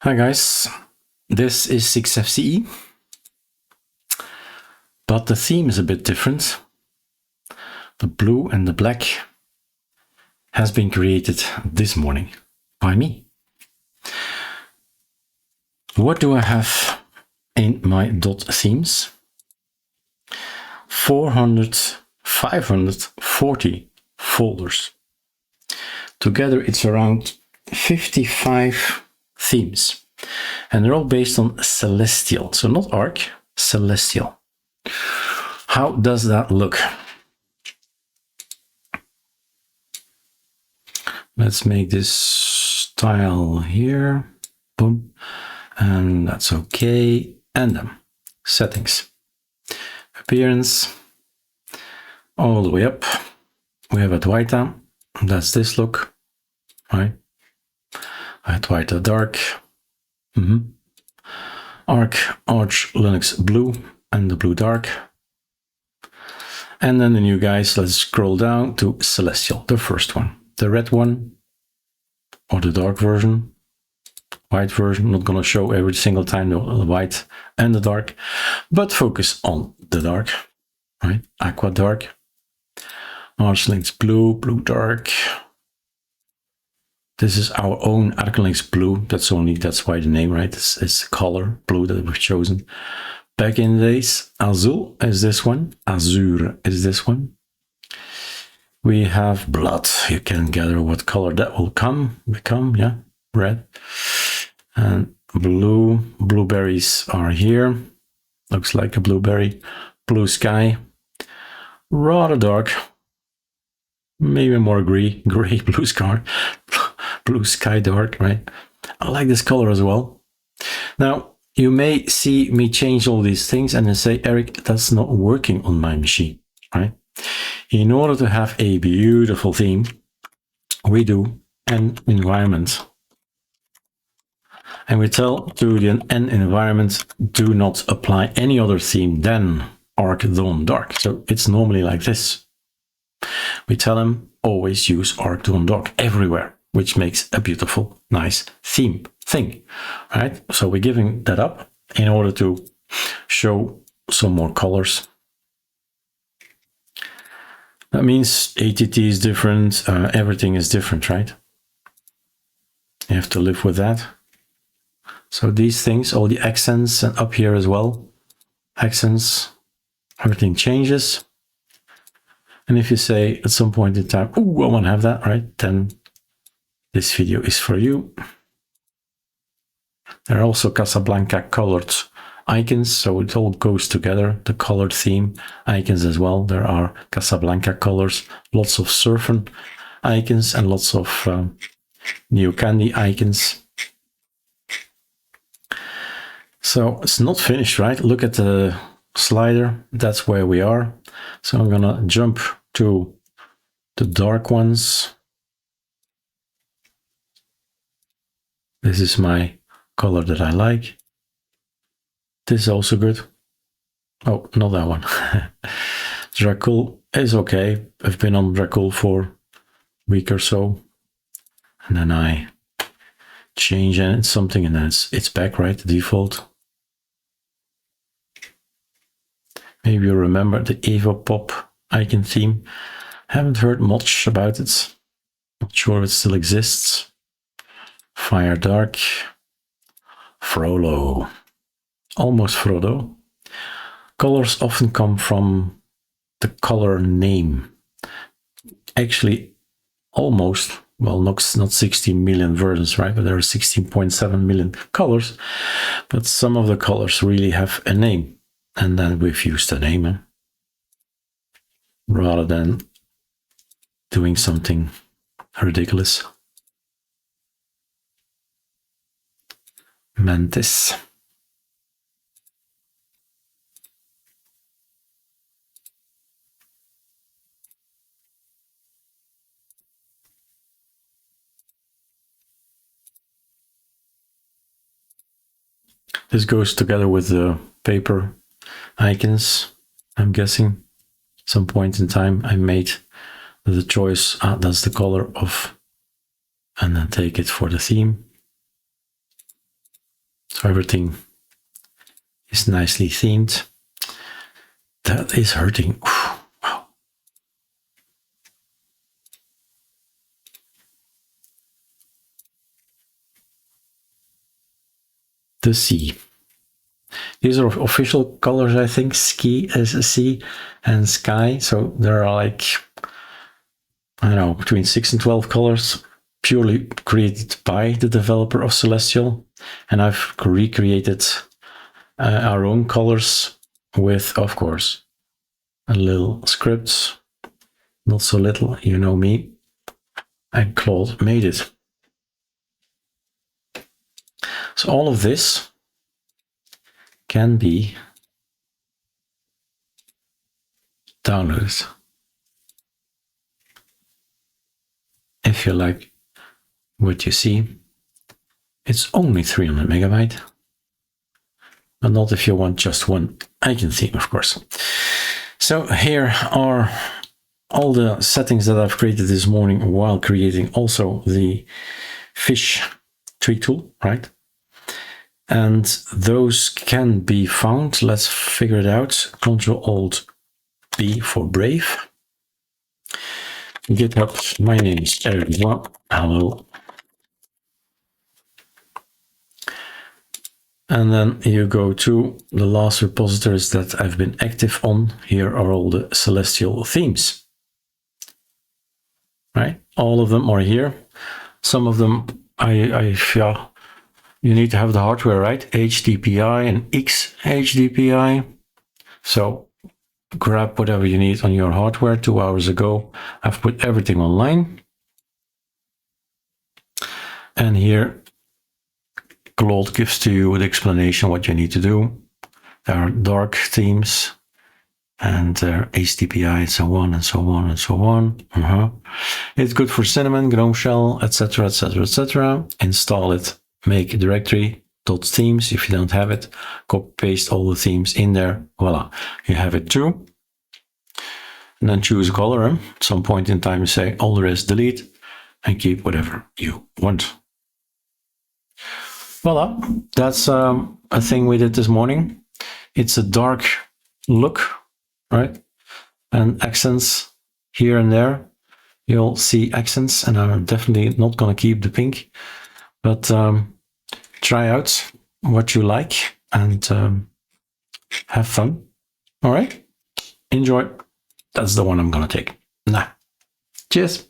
Hi guys, this is 6FCE, but the theme is a bit different. The blue and the black has been created this morning by me. What do I have in my .themes? 540 folders. Together it's around 55 themes, and they're all based on Celestial, so not Arch, Celestial. How does that look? Let's make this tile here, boom, and that's okay. And then settings, appearance, all the way up. We have Advaita, that's this look, right? Advaita dark, ArchLinux blue and the blue dark. And then the new guys, let's scroll down to Celestial, the first one. The red one, or the dark version, white version. I'm not going to show every single time the white and the dark, but focus on the dark, right? Aqua dark, ArchLinux blue, blue dark. This is our own ArchLinux blue. That's why the name, right? It's the color blue that we've chosen. Back in the days, Azul is this one. Azure is this one. We have blood. You can gather what color that will become, yeah, red. And blue, blueberries are here. Looks like a blueberry. Blue sky, rather dark. Maybe more gray blue sky. Blue sky dark, right? I like this color as well. Now, you may see me change all these things and then say, Erik, that's not working on my machine, right? In order to have a beautiful theme, we do an environment. And we tell to the N environment, do not apply any other theme than Arch Dawn Dark. So it's normally like this. We tell them, always use Arch Dawn Dark everywhere, which makes a beautiful, nice theme thing, right? So we're giving that up in order to show some more colors. That means ATT is different, everything is different, right? You have to live with that. So these things, all the accents, and up here as well, accents, everything changes. And if you say at some point in time, oh, I want to have that, right? Then this video is for you. There are also Casablanca colored icons, so it all goes together, the colored theme icons as well. There are Casablanca colors, lots of surfing icons, and lots of Neo Candy icons. So it's not finished, right? Look at the slider, that's where we are. So I'm gonna jump to the dark ones. This is my color that I like. This is also good. Oh, not that one. Dracula is okay. I've been on Dracula for a week or so. And then I change something and then it's back, right? The default. Maybe you remember the Evopop icon theme. Haven't heard much about it. Not sure if it still exists. Fire Dark. Frollo. Almost Frodo. Colors often come from the color name. Actually, almost, well, not 16 million versions, right? But there are 16.7 million colors. But some of the colors really have a name. And then we've used the name rather than doing something ridiculous. Mantis. This goes together with the paper icons. I'm guessing some point in time I made the choice, that's the color of, and then take it for the theme. So everything is nicely themed. That is hurting. Wow. The sea. These are official colors, I think. Sea and sky. So there are like, I don't know, between 6 and 12 colors, purely created by the developer of Celestial. And I've recreated our own colors with, of course, a little script. Not so little, you know me. And Claude made it. So all of this can be downloaded if you like what you see. It's only 300 megabyte, but not if you want just one icon theme, of course. So here are all the settings that I've created this morning while creating also the fish tweak tool, right? And those can be found. Let's figure it out. Ctrl-Alt-B for Brave. GitHub, my name is Erik. Hello. And then you go to the last repositories that I've been active on. Here are all the Celestial themes. Right? All of them are here. Some of them, yeah, you need to have the hardware, right? HDPI and XHDPI. So grab whatever you need on your hardware. 2 hours ago, I've put everything online. And here, Claude gives to you the explanation what you need to do. There are dark themes and HDPI and so on and so on and so on. It's good for Cinnamon, GNOME Shell, etc., etc., etc. Install it. Make a directory .themes. If you don't have it, copy paste all the themes in there. Voila, you have it too. And then choose a color. At some point in time, you say all the rest delete and keep whatever you want. Voila, that's a thing we did this morning. It's a dark look, right? And accents here and there. You'll see accents, and I'm definitely not going to keep the pink. But try out what you like and have fun. All right? Enjoy. That's the one I'm going to take. Cheers.